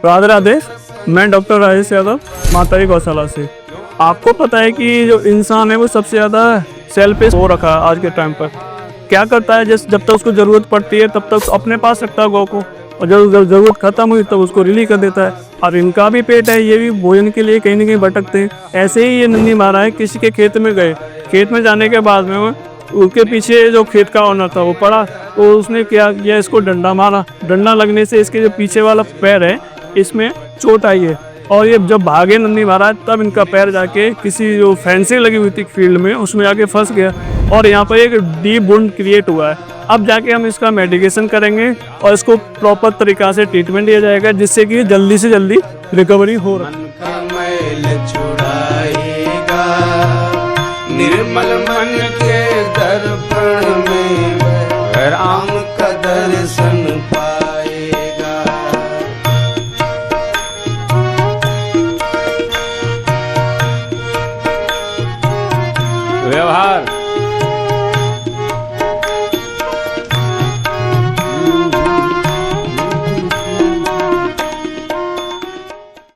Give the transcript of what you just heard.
राधे राधे। मैं डॉक्टर राजेश यादव, मातारी गौशाला से। आपको पता है कि जो इंसान है वो सबसे ज़्यादा सेल्फिश हो रखा है आज के टाइम पर। क्या करता है, जब तक उसको ज़रूरत पड़ती है तब तक अपने पास रखता है गौ को, और जब ज़रूरत ख़त्म हुई तब उसको रिलीज कर देता है। और इनका भी पेट है, ये भी भोजन के लिए कहीं ना कहीं भटकते हैं। ऐसे ही ये नंदी महाराज किसी के खेत में गए। खेत में जाने के बाद में उसके पीछे जो खेत का ऑनर था वो पड़ा, तो उसने क्या किया, इसको डंडा मारा। डंडा लगने से इसके जो पीछे वाला पैर है इसमें चोट आई है, और ये जब भागे नंदी महाराज तब इनका पैर जाके किसी जो फेंसिंग लगी हुई थी फील्ड में उसमें जाके फंस गया, और यहाँ पर एक डीप वुंड क्रिएट हुआ है। अब जाके हम इसका मेडिकेशन करेंगे और इसको प्रॉपर तरीक़ा से ट्रीटमेंट दिया जाएगा, जिससे कि जल्दी से जल्दी रिकवरी हो रहा निर्मल मन के दर्पण में राम का दर्शन पाएगा। व्यवहार